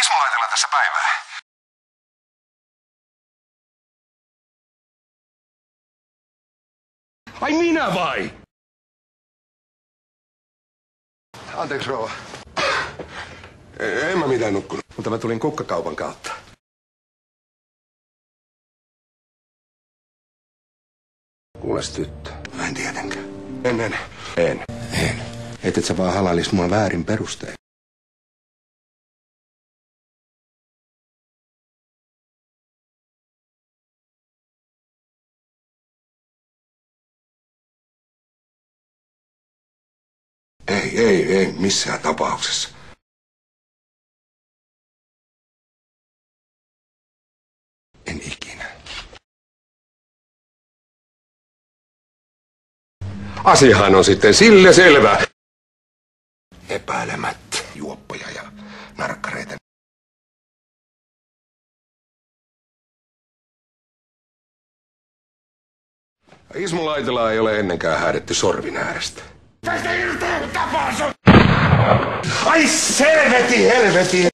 Ismo Laitela tässä päivää. Ai minä vai? Anteeksi rouva. En mä mitään nukkunut, mutta mä tulin kukkakaupan kautta. Kuules tyttö. En tietenkään. En. Et sä vaan halailis mua väärin perustein. Ei, missään tapauksessa. En ikinä. Asiahan on sitten sille selvä. Epäilemättä juoppoja ja narkkareita. Ismo Laitelaa ei ole ennenkään häädetty sorvin äärestä. Tästä irtoon tapaa sun! Ai helveti!